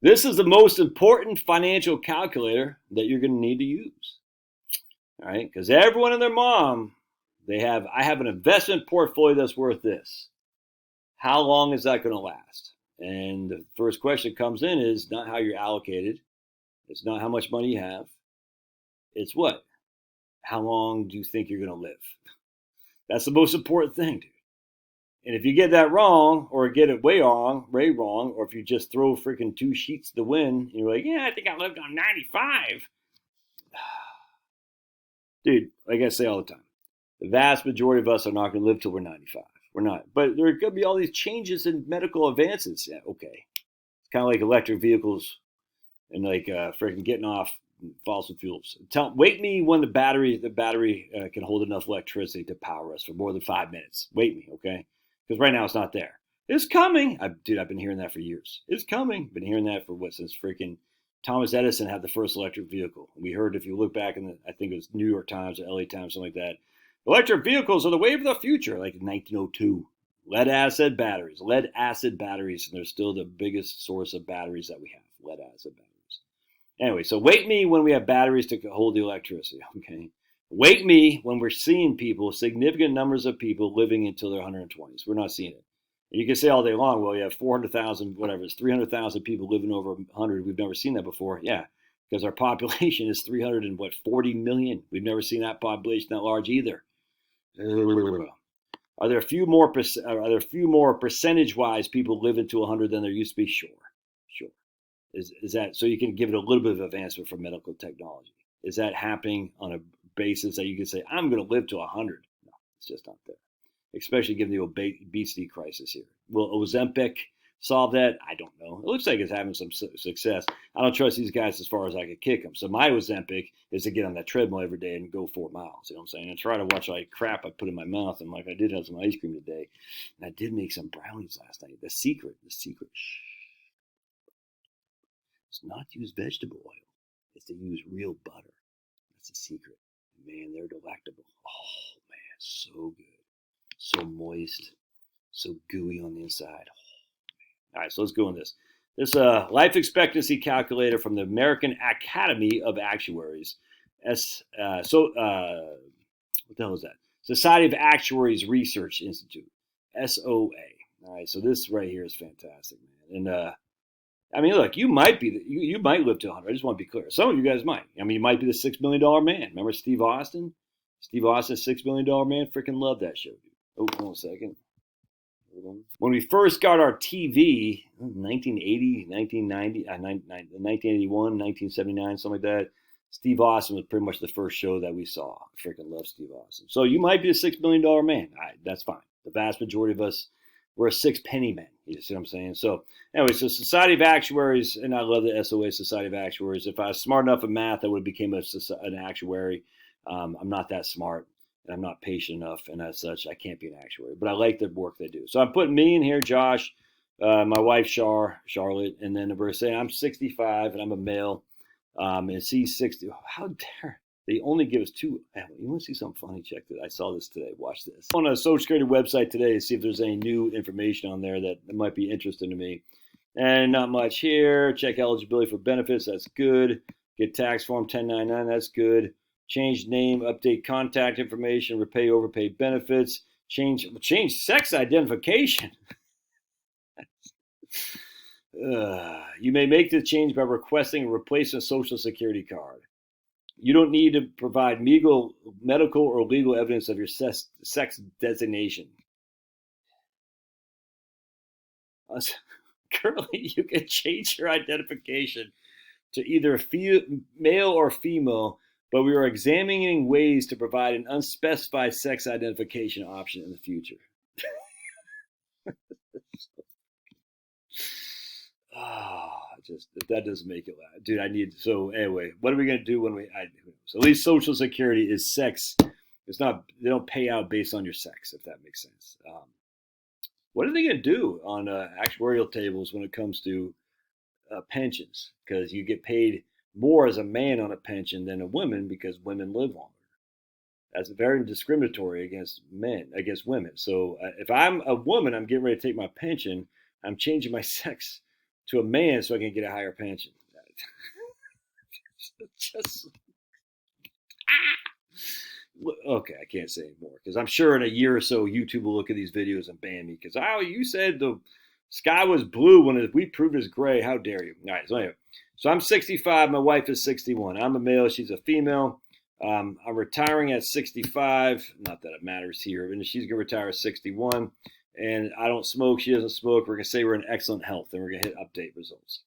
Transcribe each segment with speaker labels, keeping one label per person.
Speaker 1: This is the most important financial calculator that you're going to need to use. All right, because everyone and their mom, I have an investment portfolio that's worth this. How long is that going to last? And the first question that comes in is not how you're allocated. It's not how much money you have. It's what? How long do you think you're going to live? That's the most important thing, dude. And if you get that wrong, or get it way wrong, or if you just throw freaking 2 sheets to the wind, and you're like, yeah, I think I lived on 95. Dude, like I say all the time, the vast majority of us are not going to live till we're 95. We're not. But there are going to be all these changes in medical advances. Yeah, okay. It's kind of like electric vehicles and like freaking getting off fossil fuels. Wake me when the battery can hold enough electricity to power us for more than 5 minutes. Wake me, okay? Because right now it's not there. It's coming. I've been hearing that for years. It's coming. Been hearing that for since freaking Thomas Edison had the first electric vehicle. We heard, if you look back in I think it was New York Times or LA Times, something like that, electric vehicles are the wave of the future, like in 1902. Lead acid batteries, and they're still the biggest source of batteries that we have, lead acid batteries. Anyway, so wake me when we have batteries to hold the electricity, okay? Wake me when we're seeing significant numbers of people living until their 120s. We're not seeing it. And you can say all day long, well, you have 400,000, whatever, it's 300,000 people living over 100. We've never seen that before. Yeah, because our population is 340 million. We've never seen that population that large either. Are there a few more percentage-wise people living to 100 than there used to be? Sure. Is that so? You can give it a little bit of advancement for medical technology. Is that happening on a basis that you can say, I'm going to live to 100? No, it's just not there. Especially given the obesity crisis here. Will Ozempic solve that? I don't know. It looks like it's having some success. I don't trust these guys as far as I could kick them. So my Ozempic is to get on that treadmill every day and go 4 miles. You know what I'm saying? And try to watch all that crap I put in my mouth. And like I did have some ice cream today. And I did make some brownies last night. The secret. Shh. It's not to use vegetable oil. It's to use real butter. That's the secret. Man, they're delectable. Oh, man, so good. So moist. So gooey on the inside. Oh, all right, so let's go on this. This life expectancy calculator from the American Academy of Actuaries. What the hell is that? Society of Actuaries Research Institute. SOA. All right, so this right here is fantastic, man. And I mean, look, you might live to 100. I just want to be clear. Some of you guys might. I mean, you might be the $6 million man. Remember Steve Austin? Steve Austin, $6 million man. Freaking love that show, dude. Oh, hold on a second. When we first got our TV, 1980, 1990, 1981, 1979, something like that, Steve Austin was pretty much the first show that we saw. I freaking love Steve Austin. So you might be a $6 million man. All right, that's fine. The vast majority of us, we're a 6 penny men. You see what I'm saying? So anyway, so Society of Actuaries, and I love the SOA, Society of Actuaries. If I was smart enough in math, I would have become an actuary. I'm not that smart, and I'm not patient enough, and as such, I can't be an actuary. But I like the work they do. So I'm putting me in here, Josh, my wife, Charlotte, and then we're saying I'm 65, and I'm a male, and she's 60. How dare they only give us 2? You want to see something funny? Check this. I saw this today. Watch this. On a Social Security website today to see if there's any new information on there that might be interesting to me. And not much here. Check eligibility for benefits. That's good. Get tax form 1099. That's good. Change name, update contact information, repay overpaid benefits, change sex identification. You may make the change by requesting a replacement Social Security card. You don't need to provide medical or legal evidence of your sex designation. Currently, you can change your identification to either male or female, but we are examining ways to provide an unspecified sex identification option in the future. That doesn't make it laugh. Dude, so anyway, what are we going to do so at least Social Security is sex. It's not, they don't pay out based on your sex, if that makes sense. What are they going to do on actuarial tables when it comes to pensions? Because you get paid more as a man on a pension than a woman because women live longer. That's very discriminatory against women. So if I'm a woman, I'm getting ready to take my pension, I'm changing my sex to a man so I can get a higher pension. Just okay, I can't say anymore because I'm sure in a year or so YouTube will look at these videos and ban me because you said the sky was blue when we proved it's gray. How dare you? All right, so anyway, so I'm 65. My wife is 61. I'm a male. She's a female. I'm retiring at 65. Not that it matters here. And she's gonna retire at 61. And I don't smoke. She doesn't smoke. We're gonna say we're in excellent health, and we're gonna hit update results.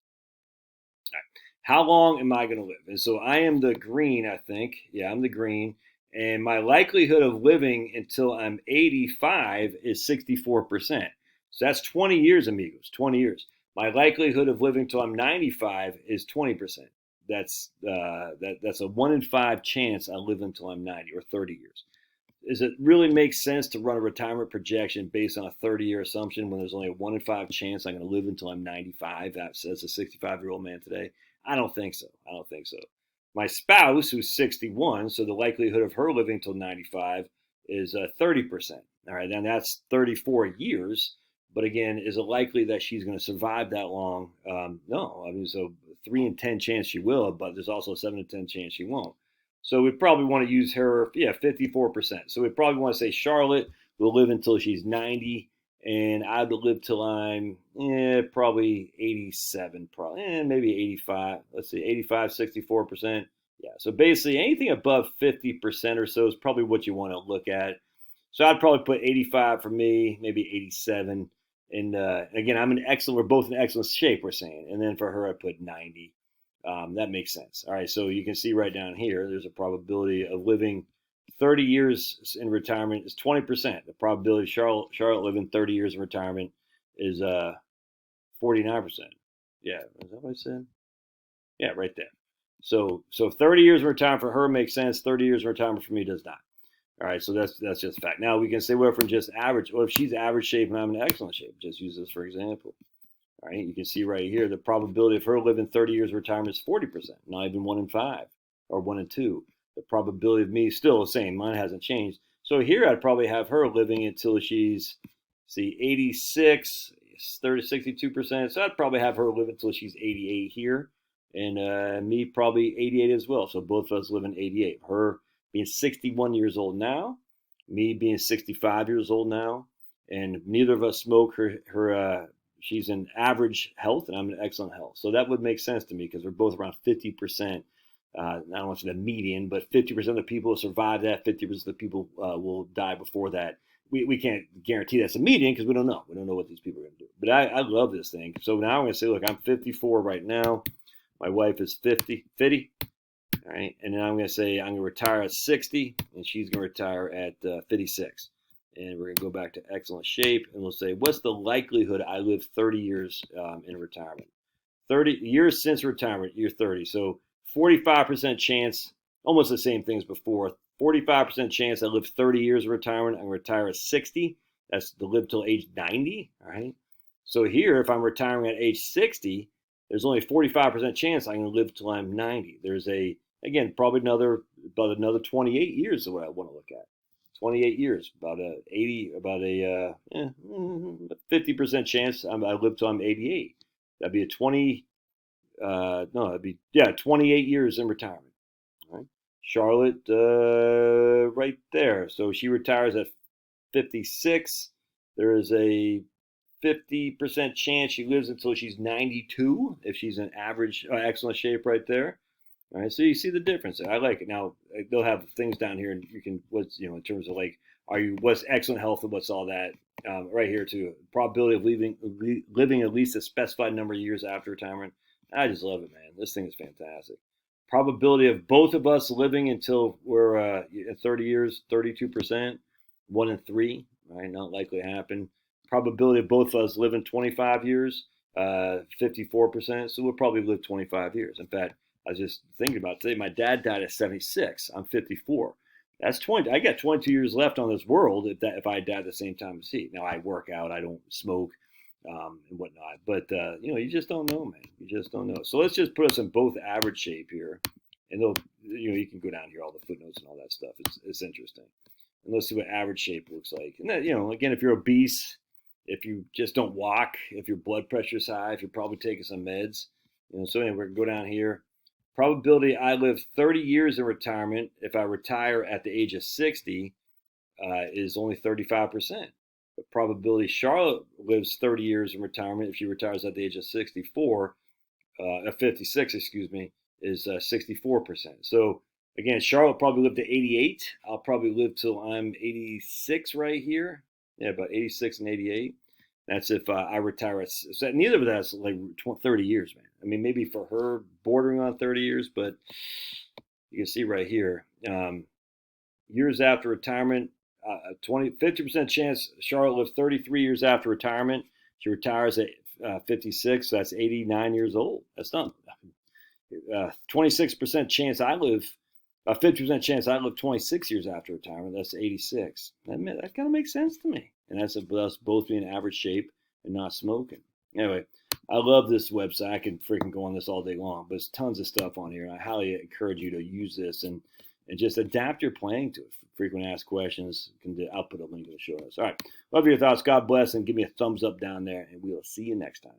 Speaker 1: All right. How long am I gonna live? And so I am the green. I think. Yeah, I'm the green. And my likelihood of living until I'm 85 is 64%. So that's 20 years, amigos. 20 years. My likelihood of living till I'm 95 is 20%. That's a 1 in 5 chance I live until I'm 90 or 30 years. Does it really make sense to run a retirement projection based on a 30-year assumption when there's only a 1 in 5 chance I'm going to live until I'm 95? That says a 65-year-old man today. I don't think so. I don't think so. My spouse, who's 61, so the likelihood of her living till 95 is 30%. All right, and that's 34 years. But again, is it likely that she's going to survive that long? No. I mean, so 3 in 10 chance she will, but there's also a 7 in 10 chance she won't. So we probably want to use her, 54%. So we probably want to say Charlotte will live until she's 90, and I would live till I'm probably 87, probably maybe 85. Let's see, 85, 64%. Yeah, so basically anything above 50% or so is probably what you want to look at. So I'd probably put 85 for me, maybe 87. And again, we're both in excellent shape, we're saying. And then for her, I put 90. That makes sense. All right, so you can see right down here, there's a probability of living 30 years in retirement is 20%. The probability of Charlotte living 30 years in retirement is 49%. Yeah, is that what I said? Yeah, right there. So 30 years in retirement for her makes sense. 30 years in retirement for me does not. All right, so that's just a fact. Now we can say, well, from just average, well, if she's average shape and I'm in excellent shape, just use this for example. All right, you can see right here the probability of her living 30 years of retirement is 40%, not even 1 in 5 or 1 in 2. The probability of me is still the same. Mine hasn't changed. So here I'd probably have her living until she's, 86, 62%. So I'd probably have her live until she's 88 here, and me probably 88 as well. So both of us live in 88. Her being 61 years old now, me being 65 years old now, and neither of us smoke. She's in average health, and I'm in excellent health. So that would make sense to me because we're both around 50%. I don't want to say the median, but 50% of the people will survive that. 50% of the people will die before that. We can't guarantee that's a median because we don't know. We don't know what these people are going to do. But I love this thing. So now I'm going to say, look, I'm 54 right now. My wife is 50. All right. And then I'm going to say I'm going to retire at 60, and she's going to retire at 56. And we're going to go back to excellent shape, and we'll say, what's the likelihood I live 30 years in retirement? 30 years since retirement, you're 30. So 45% chance, almost the same thing as before. 45% chance I live 30 years in retirement. I'm going to retire at 60. That's to live till age 90. All right. So here, if I'm retiring at age 60, there's only a 45% chance I'm going to live till I'm 90. There's probably about another 28 years is what I want to look at. 28 years, about a 50% chance I live till I'm 88. That'd be 28 years in retirement. All right. Charlotte, right there. So she retires at 56. There is a 50% chance she lives until she's 92 if she's in average, excellent shape right there. All right, so you see the difference. I like it. Now they'll have things down here, and you can in terms of like, what's excellent health and what's all that right here too. Probability of living at least a specified number of years after retirement. I just love it, man. This thing is fantastic. Probability of both of us living until we're 30 years, 32%, 1 in 3. Right, not likely to happen. Probability of both of us living 25 years, 54%. So we'll probably live 25 years. In fact, I was just thinking about it today. My dad died at 76. I'm 54. That's 20. I got 22 years left on this world if I died at the same time as he. Now I work out. I don't smoke and whatnot. But you just don't know, man. You just don't know. So let's just put us in both average shape here, and you can go down here all the footnotes and all that stuff. It's interesting. And let's see what average shape looks like. And then again, if you're obese, if you just don't walk, if your blood pressure is high, if you're probably taking some meds. So anyway, we're going to go down here. Probability I live 30 years in retirement if I retire at the age of 60 is only 35%. The probability Charlotte lives 30 years in retirement if she retires at the age of 56, excuse me, is 64%. So again, Charlotte probably lived to 88. I'll probably live till I'm 86 right here. Yeah, about 86 and 88. That's if I retire. So neither of that's like 30 years, man. I mean, maybe for her, bordering on 30 years, but you can see right here, years after retirement, 50% chance Charlotte lives 33 years after retirement. She retires at 56, so that's 89 years old. That's not 26% chance I live. 50% chance I live 26 years after retirement. That's 86. That kind of makes sense to me. And that's us both being in average shape and not smoking. Anyway, I love this website. I can freaking go on this all day long, but there's tons of stuff on here. And I highly encourage you to use this and just adapt your planning to it. Frequent asked questions. I'll put a link in the show notes. All right. Love your thoughts. God bless, and give me a thumbs up down there, and we will see you next time.